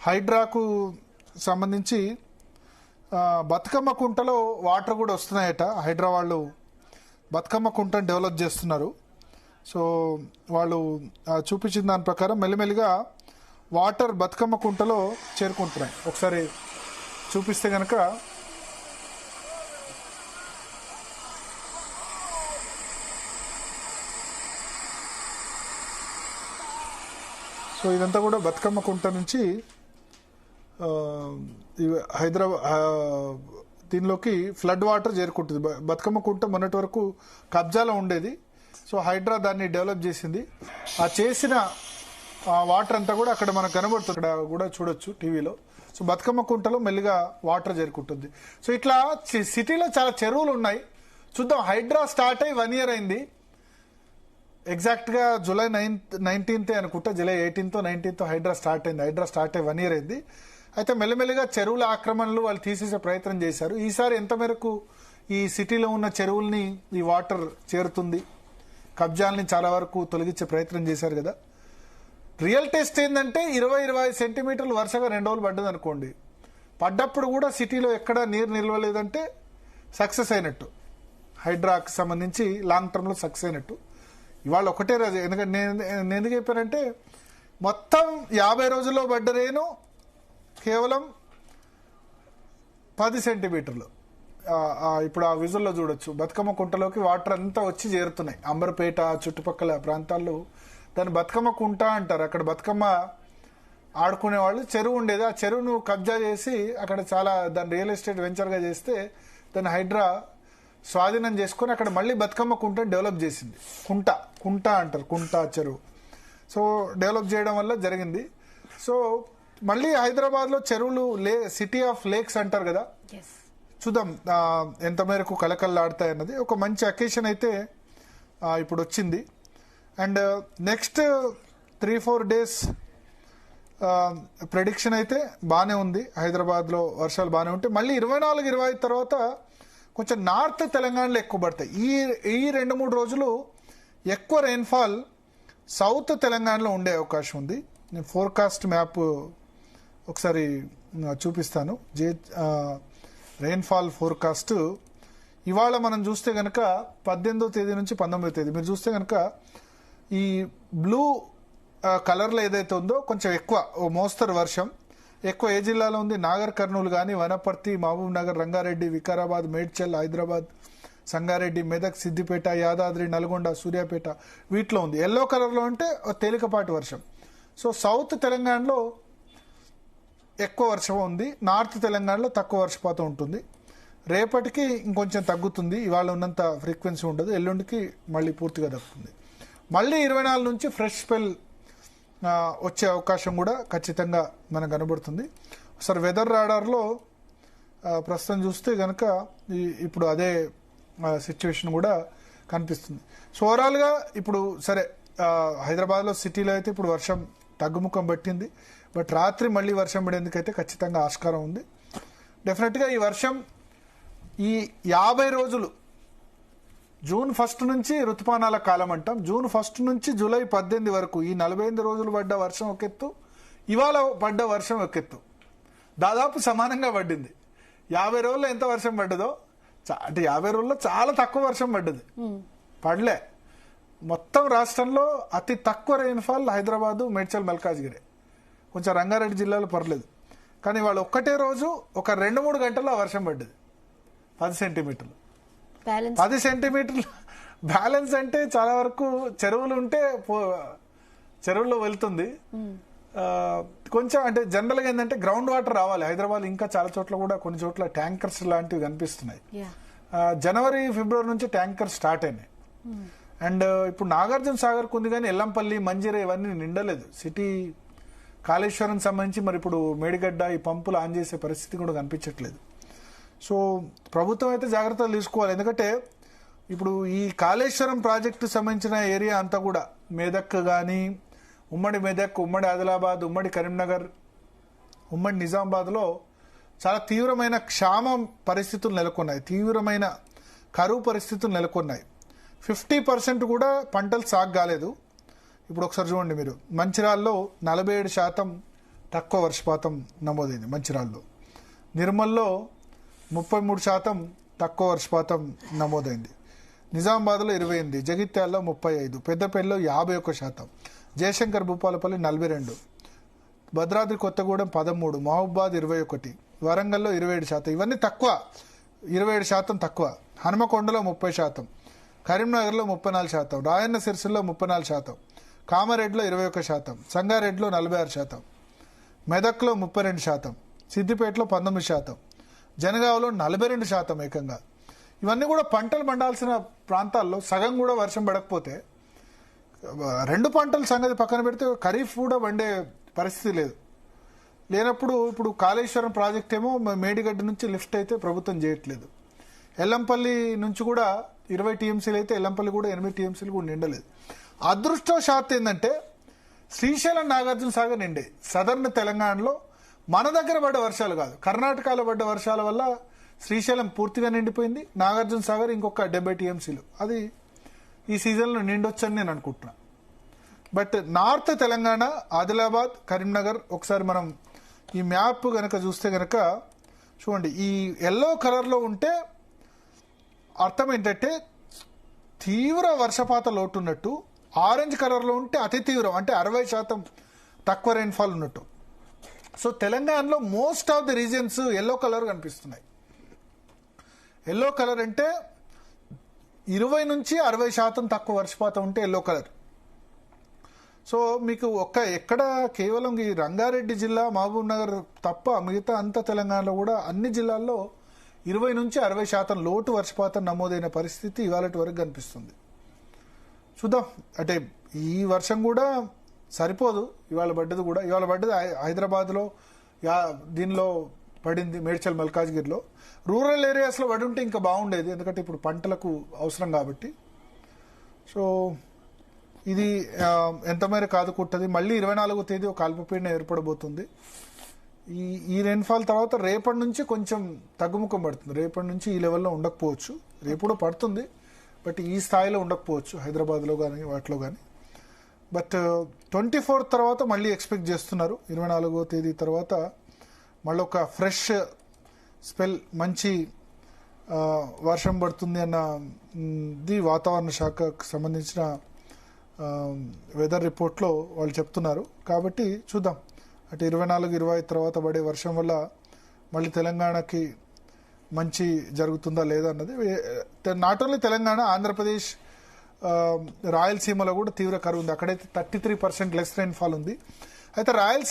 హైడ్రాకు సంబంధించి బతుకమ్మ కుంటలో వాటర్ కూడా వస్తున్నాయట. హైడ్రా వాళ్ళు బతుకమ్మ కుంటను డెవలప్ చేస్తున్నారు. సో వాళ్ళు చూపించిన దాని ప్రకారం మెల్లిమెల్లిగా వాటర్ బతుకమ్మ కుంటలో చేరుకుంటున్నాయి. ఒకసారి చూపిస్తే కనుక సో ఇదంతా కూడా బతుకమ్మ కుంట నుంచి హైదరాబాద్ దీనిలోకి ఫ్లడ్ వాటర్ చేరుకుంటుంది. బతుకమ్మ కుంట మొన్నటి వరకు కబ్జాలో ఉండేది. సో హైడ్రా దాన్ని డెవలప్ చేసింది. ఆ చేసిన వాటర్ అంతా కూడా అక్కడ మనకు కనబడుతుంది. అక్కడ కూడా చూడొచ్చు టీవీలో. సో బతుకమ్మ కుంటలో మెల్లిగా వాటర్ చేరుకుంటుంది. సో ఇట్లా సిటీలో చాలా చెరువులు ఉన్నాయి. చూద్దాం. హైడ్రా స్టార్ట్ అయ్యి 1 year అయింది. ఎగ్జాక్ట్గా జూలై 19th అనుకుంటా, July 18th 19th Hydraa start అయింది. హైడ్రా స్టార్ట్ అయ్యి 1 year అయింది. అయితే మెల్లమెల్లిగా చెరువుల ఆక్రమణలు వాళ్ళు తీసేసే ప్రయత్నం చేశారు. ఈసారి ఎంత మేరకు ఈ సిటీలో ఉన్న చెరువుల్ని ఈ వాటర్ చేరుతుంది, కబ్జాలని చాలా వరకు తొలగించే ప్రయత్నం చేశారు కదా. రియల్ టెస్ట్ ఏంటంటే 20-25 సెంటీమీటర్లు వరుసగా 2 రోజులు పడ్డది అనుకోండి. పడ్డప్పుడు కూడా సిటీలో ఎక్కడ నీరు నిల్వలేదంటే సక్సెస్ అయినట్టు. హైడ్రాకి సంబంధించి లాంగ్ టర్మ్లో సక్సెస్ అయినట్టు. ఇవాళ ఒకటే రోజు. ఎందుకంటే నేను ఎందుకు చెప్పానంటే మొత్తం 50 రోజుల్లో పడ్డ రేను కేవలం 10 సెంటీమీటర్లు. ఇప్పుడు ఆ విజుల్లో చూడొచ్చు. బతుకమ్మ కుంటలోకి వాటర్ అంతా వచ్చి చేరుతున్నాయి. అంబర్పేట చుట్టుపక్కల ప్రాంతాల్లో దాన్ని బతుకమ్మ కుంట అంటారు. అక్కడ బతుకమ్మ ఆడుకునే వాళ్ళు చెరువు ఉండేది. ఆ చెరువును కబ్జా చేసి అక్కడ చాలా దాన్ని రియల్ ఎస్టేట్ వెంచర్గా చేస్తే దాన్ని హైడ్రా స్వాధీనం చేసుకొని అక్కడ మళ్ళీ బతుకమ్మ కుంటను డెవలప్ చేసింది. కుంట అంటారు, కుంట చెరువు. సో డెవలప్ చేయడం వల్ల జరిగింది. సో మళ్ళీ హైదరాబాద్లో చెరువులు సిటీ ఆఫ్ లేక్స్ అంటారు కదా. చూద్దాం ఎంత మేరకు కలకల్లాడతాయి అన్నది. ఒక మంచి అకేషన్ అయితే ఇప్పుడు వచ్చింది. అండ్ నెక్స్ట్ 3-4 days ప్రెడిక్షన్ అయితే బాగానే ఉంది. హైదరాబాద్లో వర్షాలు బాగానే ఉంటాయి. మళ్ళీ 24-25 తర్వాత కొంచెం నార్త్ తెలంగాణలో ఎక్కువ పడతాయి. ఈ 2-3 రోజులు ఎక్కువ రెయిన్ఫాల్ సౌత్ తెలంగాణలో ఉండే అవకాశం ఉంది. నేను ఫోర్కాస్ట్ మ్యాప్ ఒకసారి చూపిస్తాను. రెయిన్ఫాల్ ఫోర్కాస్ట్ ఇవాళ మనం చూస్తే కనుక 18వ తేదీ నుంచి 19వ తేదీ మీరు చూస్తే కనుక ఈ బ్లూ కలర్లో ఏదైతే ఉందో కొంచెం ఎక్కువ మోస్తరు వర్షం ఎక్కువ ఏ జిల్లాలో ఉంది? నాగర్ కర్నూలు కానీ, వనపర్తి, మహబూబ్ నగర్, రంగారెడ్డి, వికారాబాద్, మేడ్చల్, హైదరాబాద్, సంగారెడ్డి, మెదక్, సిద్దిపేట, యాదాద్రి, నల్గొండ, సూర్యాపేట వీటిలో ఉంది. ఎల్లో కలర్లో అంటే తేలికపాటి వర్షం. సో సౌత్ తెలంగాణలో ఎక్కువ వర్షం ఉంది. నార్త్ తెలంగాణలో తక్కువ వర్షపాతం ఉంటుంది. రేపటికి ఇంకొంచెం తగ్గుతుంది. ఇవాళ ఉన్నంత ఫ్రీక్వెన్సీ ఉండదు. ఎల్లుండికి మళ్ళీ పూర్తిగా తగ్గుతుంది. మళ్ళీ 24 నుంచి ఫ్రెష్ స్పెల్ వచ్చే అవకాశం కూడా ఖచ్చితంగా మనకు కనబడుతుంది. ఒకసారి వెదర్ రాడార్లో ప్రస్తుతం చూస్తే కనుక ఇప్పుడు అదే సిచ్యువేషన్ కూడా కనిపిస్తుంది. సో ఓవరాల్గా ఇప్పుడు సరే హైదరాబాద్లో సిటీలో అయితే ఇప్పుడు వర్షం తగ్గుముఖం పట్టింది. బట్ రాత్రి మళ్ళీ వర్షం పడేందుకైతే ఖచ్చితంగా ఆస్కారం ఉంది. డెఫినెట్గా ఈ వర్షం ఈ 50 రోజులు జూన్ 1 నుంచి ఋతుపానాల కాలం అంటాం. జూన్ 1 నుంచి జూలై 18 వరకు ఈ 45 రోజులు పడ్డ వర్షం ఒక ఎత్తు, ఇవాళ పడ్డ వర్షం ఒక ఎత్తు. దాదాపు సమానంగా పడ్డింది. 50 రోజుల్లో ఎంత వర్షం పడ్డదో అంటే 50 రోజుల్లో చాలా తక్కువ వర్షం పడ్డది. పడలే. మొత్తం రాష్ట్రంలో అతి తక్కువ రెయిన్ఫాల్ హైదరాబాదు, మేడ్చల్, మల్కాజ్గిరి, కొంచెం రంగారెడ్డి జిల్లాలో పర్లేదు. కానీ వాళ్ళు ఒక్కటే రోజు ఒక 2-3 గంటల్లో వర్షం పడ్డది. 10 సెంటీమీటర్లు. 10 సెంటీమీటర్లు బ్యాలెన్స్ అంటే చాలా వరకు చెరువులు ఉంటే చెరువుల్లో వెళ్తుంది. కొంచెం అంటే జనరల్గా ఏంటంటే గ్రౌండ్ వాటర్ రావాలి. హైదరాబాద్ ఇంకా చాలా చోట్ల కూడా కొన్ని చోట్ల ట్యాంకర్స్ లాంటివి కనిపిస్తున్నాయి. జనవరి, ఫిబ్రవరి నుంచి ట్యాంకర్ స్టార్ట్ అయినాయి. అండ్ ఇప్పుడు నాగార్జున సాగర్కు ఉంది కానీ ఎల్లంపల్లి, మంజీర ఇవన్నీ నిండలేదు. సిటీ కాళేశ్వరం సంబంధించి మరి ఇప్పుడు మేడిగడ్డ ఈ పంపులు ఆన్ చేసే పరిస్థితి కూడా కనిపించట్లేదు. సో ప్రభుత్వం అయితే జాగ్రత్తలు తీసుకోవాలి. ఎందుకంటే ఇప్పుడు ఈ కాళేశ్వరం ప్రాజెక్టు సంబంధించిన ఏరియా అంతా కూడా మెదక్ కానీ, ఉమ్మడి మెదక్, ఉమ్మడి ఆదిలాబాద్, ఉమ్మడి కరీంనగర్, ఉమ్మడి నిజామాబాద్లో చాలా తీవ్రమైన క్షామం పరిస్థితులు నెలకొన్నాయి. తీవ్రమైన కరువు పరిస్థితులు నెలకొన్నాయి. 50% కూడా పంటలు సాగు కాలేదు. ఇప్పుడు ఒకసారి చూడండి మీరు. మంచిర్యాలలో 47% తక్కువ వర్షపాతం నమోదైంది మంచిర్యాలలో. నిర్మల్లో 33% తక్కువ వర్షపాతం నమోదైంది. నిజామాబాద్లో 28, జగిత్యాలలో 35, పెద్దపల్లిలో 51%, జయశంకర్ భూపాలపల్లి 42, భద్రాద్రి కొత్తగూడెం 13, మహబూబాద్ 21, వరంగల్లో 27%. ఇవన్నీ తక్కువ, 27% తక్కువ. హనుమకొండలో 30%, కరీంనగర్లో 34%, రాయన్న సిరిసిల్లో 34%, కామారెడ్డిలో 21%, సంగారెడ్డిలో 46%, మెదక్లో 32%, సిద్దిపేటలో 19%, జనగావలో 42% ఏకంగా. ఇవన్నీ కూడా పంటలు పండాల్సిన ప్రాంతాల్లో సగం కూడా వర్షం పడకపోతే, రెండు పంటల సంగతి పక్కన పెడితే ఖరీఫ్ కూడా పండే పరిస్థితి లేనప్పుడు ఇప్పుడు కాళేశ్వరం ప్రాజెక్ట్ ఏమో మేడిగడ్డ నుంచి లిఫ్ట్ అయితే ప్రభుత్వం చేయట్లేదు. ఎల్లంపల్లి నుంచి కూడా 20 టీఎంసీలు అయితే ఎల్లంపల్లి కూడా 8 టీఎంసీలు కూడా నిండలేదు. అదృష్టవశాత్తు ఏంటంటే శ్రీశైలం నాగార్జున సాగర్ నిండే. సదర్న్ తెలంగాణలో మన దగ్గర పడ్డ వర్షాలు కాదు, కర్ణాటకలో పడ్డ వర్షాల వల్ల శ్రీశైలం పూర్తిగా నిండిపోయింది. నాగార్జున సాగర్ ఇంకొక 70 టీఎంసీలు అది ఈ సీజన్లో నిండొచ్చని నేను అనుకుంటున్నా. బట్ నార్త్ తెలంగాణ, ఆదిలాబాద్, కరీంనగర్ ఒకసారి మనం ఈ మ్యాప్ కనుక చూస్తే కనుక చూడండి, ఈ ఎల్లో కలర్లో ఉంటే అర్థం ఏంటంటే తీవ్ర వర్షపాత లోటు ఉన్నట్టు, ఆరెంజ్ కలర్లో ఉంటే అతి తీవ్రం అంటే 60% తక్కువ రెయిన్ఫాల్ ఉన్నట్టు. సో తెలంగాణలో most of the regions yellow colour కనిపిస్తున్నాయి. ఎల్లో కలర్ అంటే 20 నుంచి 60% తక్కువ వర్షపాతం ఉంటే ఎల్లో కలర్. సో మీకు ఎక్కడ కేవలం ఈ రంగారెడ్డి జిల్లా, మహబూబ్ నగర్ తప్ప మిగతా అంత తెలంగాణలో కూడా అన్ని జిల్లాల్లో 20 నుంచి 60% లోటు వర్షపాతం నమోదైన పరిస్థితి ఇవాళటి వరకు కనిపిస్తుంది. చూద్దాం, అంటే ఈ వర్షం కూడా సరిపోదు. ఇవాళ పడ్డది హైదరాబాద్లో దీనిలో పడింది, మేడ్చల్ మల్కాజ్గిరిలో. రూరల్ ఏరియాస్లో పడి ఉంటే ఇంకా బాగుండేది, ఎందుకంటే ఇప్పుడు పంటలకు అవసరం కాబట్టి. సో ఇది ఎంత మేరకు ఆదుకుంటుంది. మళ్ళీ 24వ తేదీ ఒక అల్పపీడనం ఏర్పడబోతుంది. ఈ రెయిన్ఫాల్ తర్వాత రేపటి నుంచి కొంచెం తగ్గుముఖం పడుతుంది. రేపటి నుంచి ఈ లెవెల్లో ఉండకపోవచ్చు, రేపు పడుతుంది బట్ ఈ స్థాయిలో ఉండకపోవచ్చు హైదరాబాద్లో కానీ వాటిలో కానీ. బట్ 24 తర్వాత మళ్ళీ ఎక్స్పెక్ట్ చేస్తున్నారు. 24వ తేదీ తర్వాత మళ్ళీ ఒక ఫ్రెష్ స్పెల్, మంచి వర్షం పడుతుంది అన్నది వాతావరణ శాఖకు సంబంధించిన వెదర్ రిపోర్ట్లో వాళ్ళు చెప్తున్నారు. కాబట్టి చూద్దాం, అటు 24, 25 తర్వాత పడే వర్షం వల్ల మళ్ళీ తెలంగాణకి మంచి జరుగుతుందా లేదా అన్నది. నాట్ ఓన్లీ తెలంగాణ, ఆంధ్రప్రదేశ్, రాయలసీమలో కూడా తీవ్ర కరువు ఉంది. అక్కడైతే 33% లెస్ రెయిన్ఫాల్ ఉంది. అయితే రాయలసీమ